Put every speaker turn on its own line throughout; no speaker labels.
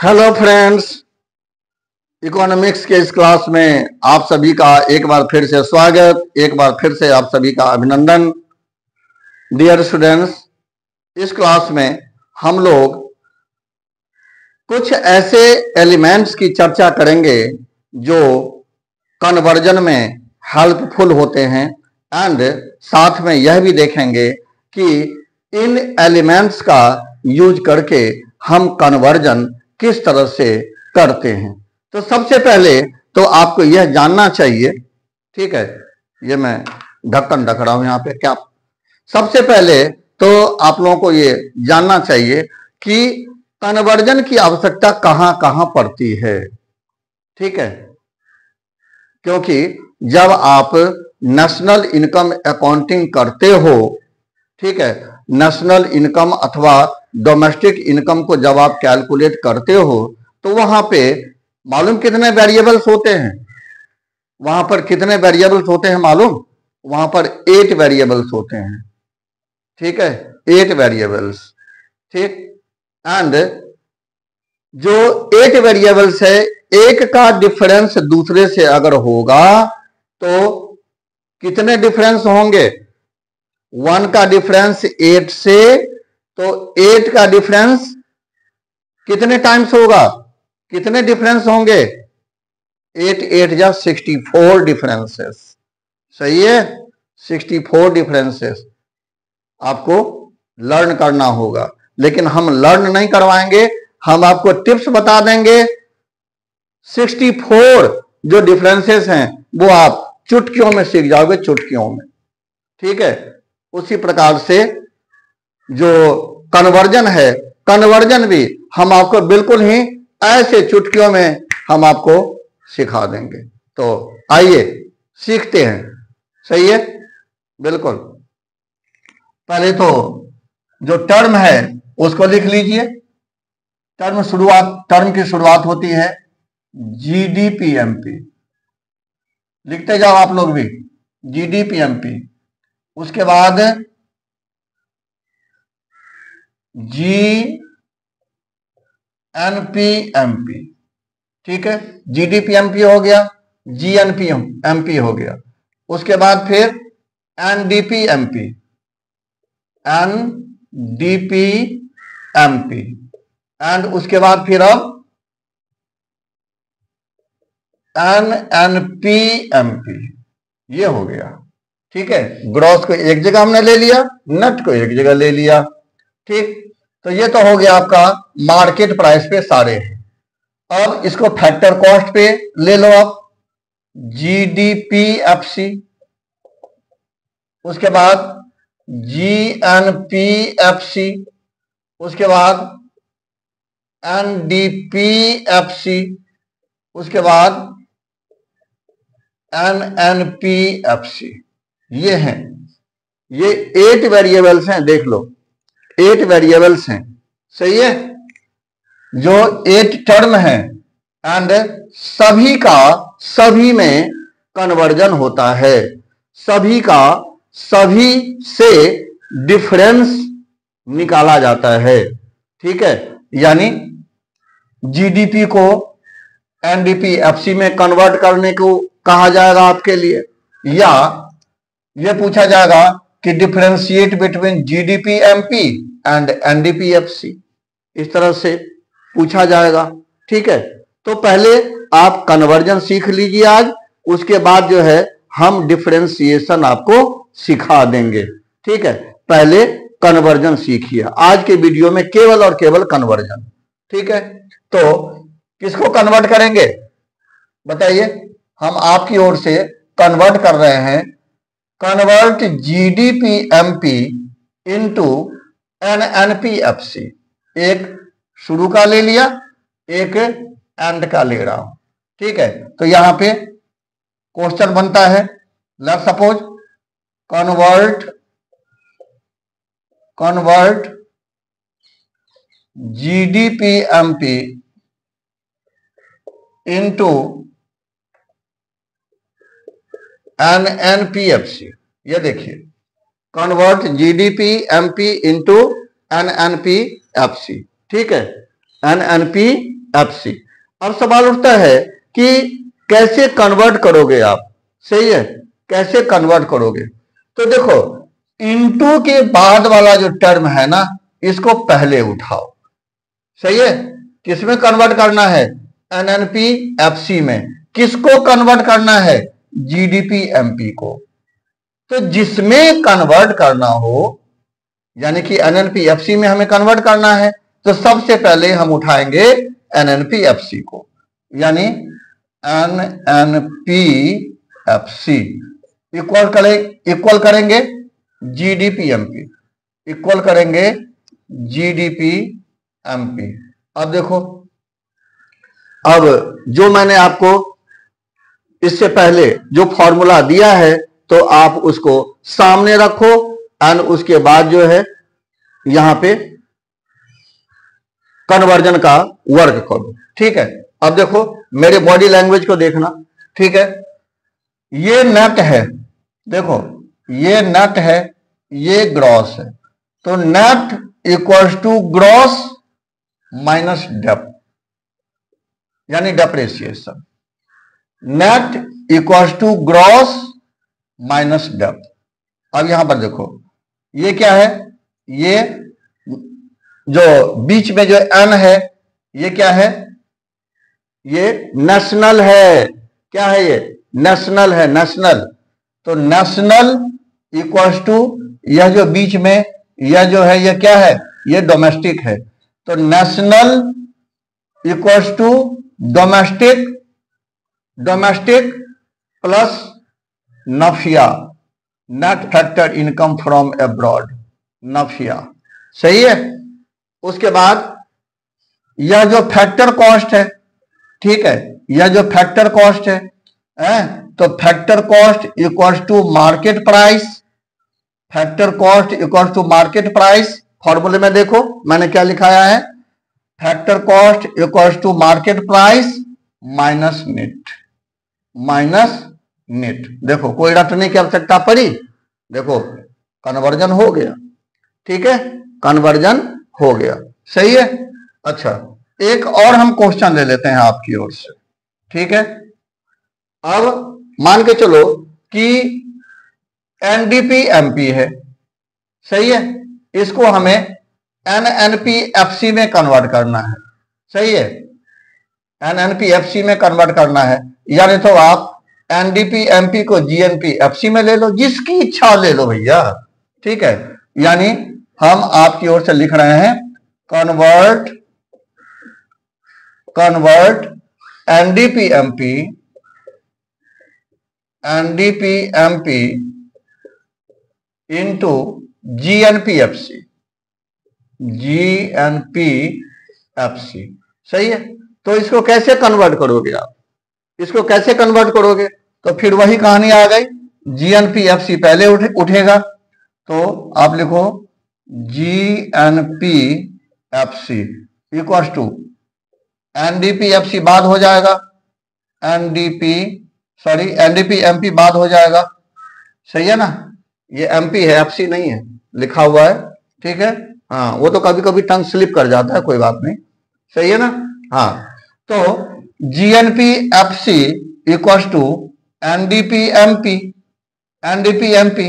Hello friends, economics के इस class में आप सभी का एक बार फिर से स्वागत, एक बार फिर से आप सभी का अभिनंदन। डियर स्टूडेंट्स, इस क्लास में हम लोग कुछ ऐसे एलिमेंट्स की चर्चा करेंगे जो कन्वर्जन में हेल्पफुल होते हैं एंड साथ में यह भी देखेंगे कि इन एलिमेंट्स का यूज करके हम कन्वर्जन किस तरह से करते हैं। तो सबसे पहले तो आपको यह जानना चाहिए, ठीक है, ये मैं ढक्कन ढक रहा हूं यहां पे क्या। सबसे पहले तो आप लोगों को ये जानना चाहिए कि कन्वर्जन की आवश्यकता कहां कहां पड़ती है, ठीक है, क्योंकि जब आप नेशनल इनकम अकाउंटिंग करते हो, ठीक है, नेशनल इनकम अथवा डोमेस्टिक इनकम को जब आप कैलकुलेट करते हो तो वहां पे मालूम कितने वेरिएबल्स होते हैं, वहां पर कितने वेरिएबल्स होते हैं मालूम? वहां पर 8 वेरिएबल्स होते हैं, ठीक है, 8 वेरिएबल्स, ठीक। एंड जो 8 वेरिएबल्स है, एक का डिफरेंस दूसरे से अगर होगा तो कितने डिफरेंस होंगे? 1 का डिफरेंस 8 से, तो 8 का डिफरेंस कितने टाइम्स होगा? कितने डिफरेंस होंगे? 8 8 जा 64 डिफरेंसेस, सही है, 64 डिफरेंसेस आपको लर्न करना होगा। लेकिन हम लर्न नहीं करवाएंगे, हम आपको टिप्स बता देंगे। 64 जो डिफरेंसेस हैं वो आप चुटकियों में सीख जाओगे, चुटकियों में, ठीक है। उसी प्रकार से जो कन्वर्जन है, कन्वर्जन भी हम आपको बिल्कुल ही ऐसे चुटकियों में हम आपको सिखा देंगे। तो आइए सीखते हैं, सही है, बिल्कुल। पहले तो जो टर्म है उसको लिख लीजिए। टर्म की शुरुआत होती है जीडीपीएमपी, लिखते जाओ आप लोग भी, जीडीपीएमपी। उसके बाद जीएनपीएमपी, ठीक है, जीडीपीएमपी हो गया, जीएनपीएमपी हो गया। उसके बाद फिर एनडीपीएमपी, एनडीपीएमपी, एंड उसके बाद फिर अब एनएनपीएमपी, ये हो गया, ठीक है। ग्रॉस को एक जगह हमने ले लिया, नेट को एक जगह ले लिया, ठीक। तो ये तो हो गया आपका मार्केट प्राइस पे सारे हैं। अब इसको फैक्टर कॉस्ट पे ले लो आप, जीडीपीएफसी, उसके बाद जीएनपीएफसी, उसके बाद एनडीपीएफसी, उसके बाद एनएनपीएफसी। ये हैं, ये 8 वेरिएबल्स हैं, देख लो 8 वेरिएबल्स हैं, सही है, जो 8 टर्म है एंड सभी का सभी में कन्वर्जन होता है, सभी का सभी से डिफरेंस निकाला जाता है, ठीक है। यानी जीडीपी को एनडीपीएफसी में कन्वर्ट करने को कहा जाएगा आपके लिए, या यह पूछा जाएगा कि डिफरेंशिएट बिटवीन जीडीपीएमपी एंड एनडीपीएफसी, इस तरह से पूछा जाएगा, ठीक है। तो पहले आप कन्वर्जन सीख लीजिए आज, उसके बाद जो है हम डिफरेंशिएशन आपको सिखा देंगे, ठीक है। पहले कन्वर्जन सीखिए आज के वीडियो में, केवल और केवल कन्वर्जन, ठीक है। तो किसको कन्वर्ट करेंगे बताइए? हम आपकी ओर से कन्वर्ट कर रहे हैं, कन्वर्ट जीडीपीएमपी इनटू एनएनपीएफसी। एक शुरू का ले लिया, एक एंड का ले रहा हूं, ठीक है। तो यहां पे क्वेश्चन बनता है, let's suppose convert GDPMP into NNPFC. ये देखिए, कन्वर्ट जीडीपीएमपी इनटू एनएनपीएफसी, ठीक है, एनएनपीएफसी। FC। अब सवाल उठता है कि कैसे कन्वर्ट करोगे आप, सही है, कैसे कन्वर्ट करोगे। तो देखो इनटू के बाद वाला जो टर्म है ना, इसको पहले उठाओ, सही है। किसमें कन्वर्ट करना है, NNP FC में। किसको कन्वर्ट करना है, GDP MP को। तो जिसमें कन्वर्ट करना हो, यानी कि NNP FC में हमें कन्वर्ट करना है, तो सबसे पहले हम उठाएंगे NNP FC को, यानी NNP FC इक्वल करेंगे GDP MP, इक्वल करेंगे GDP MP। अब देखो, अब जो मैंने आपको इससे पहले जो फॉर्मूला दिया है, तो आप उसको सामने रखो एंड उसके बाद जो है यहां पे कन्वर्जन का वर्क करो, ठीक है। अब देखो मेरे बॉडी लैंग्वेज को देखना, ठीक है। ये नेट है, देखो ये नेट है, ये ग्रॉस है। तो net equals to gross minus dep, यानी depreciation. Net equals to gross minus dep. अब यहां पर देखो ये क्या है, ये जो बीच में जो एन है ये क्या है, ये नेशनल है। क्या है ये, नेशनल है, नेशनल। तो नेशनल इक्वल्स टू यह जो बीच में यह जो है ये क्या है, ये डोमेस्टिक है। तो national equals to domestic, domestic plus NFIA, net factor income from abroad, NFIA, सही है। उसके बाद यह जो फैक्टर कॉस्ट है, ठीक है, यह जो फैक्टर कॉस्ट है, तो factor cost equals to market price, factor cost equals to market price. फॉर्मूले में देखो मैंने क्या लिखाया है, factor cost equals to market price minus net, minus net. देखो कोई रटने की आवश्यकता पड़ी, देखो कन्वर्जन हो गया, ठीक है, कन्वर्जन हो गया, सही है। अच्छा एक और हम क्वेश्चन ले लेते हैं आपकी ओर से, ठीक है। अब मान के चलो कि NDP MP है, सही है, इसको हमें NNP FC में कन्वर्ट करना है, सही है, NNP FC में कन्वर्ट करना है। यानी तो आप NDP MP को GNP FC में ले लो, जिसकी इच्छा ले लो भैया, ठीक है। यानी हम आपकी ओर से लिख रहे हैं convert NDP MP into GNP FC, सही है। तो इसको कैसे कन्वर्ट करोगे आप, इसको कैसे कन्वर्ट करोगे, तो फिर वही कहानी आ गई, GNP FC पहले उठेगा, तो आप लिखो GNP FC equal to NDP FC बाद हो जाएगा, NDP MP बाद हो जाएगा, सही है ना। ये MP है, FC नहीं है लिखा हुआ है, ठीक है। हाँ वो तो कभी कभी टंग स्लिप कर जाता है, कोई बात नहीं, सही है ना। हाँ तो GNP FC equal to NDP MP,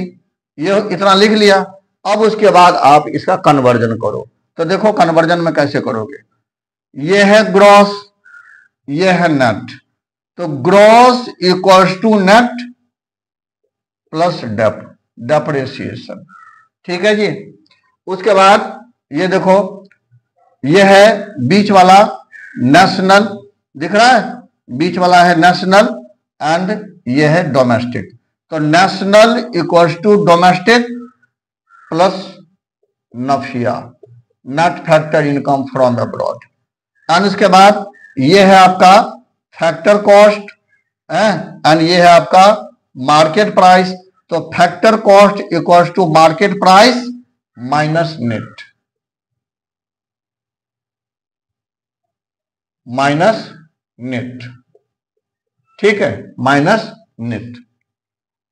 ये इतना लिख लिया। अब उसके बाद आप इसका कन्वर्जन करो। तो देखो कन्वर्जन में कैसे करोगे, ये है ग्रॉस, ये है नेट। तो gross equals to net plus depreciation, ठीक है जी। उसके बाद ये देखो, ये है बीच वाला नेशनल, दिख रहा है, बीच वाला है नेशनल एंड ये है डोमेस्टिक। तो national equals to domestic plus NFIA, net factor income from abroad. And उसके बाद ये है आपका फैक्टर कॉस्ट एंड ये है आपका मार्केट प्राइस। तो factor cost equals to market price minus net, minus net, ठीक है, माइनस नेट।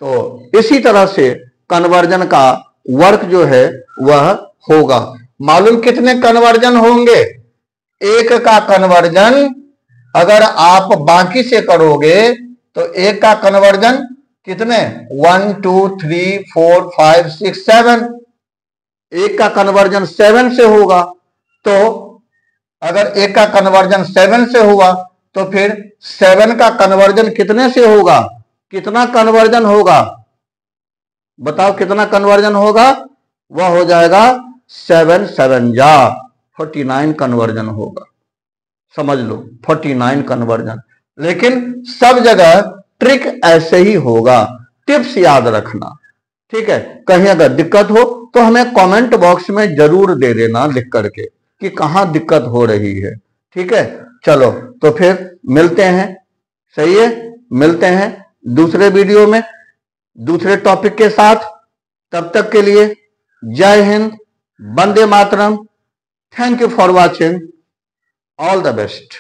तो इसी तरह से कन्वर्जन का वर्क जो है वह होगा। मालूम कितने कन्वर्जन होंगे, एक का कन्वर्जन अगर आप बाकी से करोगे तो एक का कन्वर्जन कितने 1 2 3 4 5 6 7, एक का कन्वर्जन 7 से होगा। तो अगर एक का कन्वर्जन 7 से हुआ तो फिर 7 का कन्वर्जन कितने से होगा, कितना कन्वर्जन होगा बताओ, कितना कन्वर्जन होगा? वह हो जाएगा 7 7 जा 49 कन्वर्जन होगा। समझ लो 49 कन्वर्जन। लेकिन सब जगह ट्रिक ऐसे ही होगा, टिप्स याद रखना, ठीक है। कहीं अगर दिक्कत हो तो हमें कमेंट बॉक्स में जरूर दे देना लिख करके कि कहां दिक्कत हो रही है, ठीक है। चलो तो फिर मिलते हैं, सही है, मिलते हैं दूसरे वीडियो में दूसरे टॉपिक के साथ। तब तक के लिए Jai Hind, Vande Mataram, thank you for watching, all the best.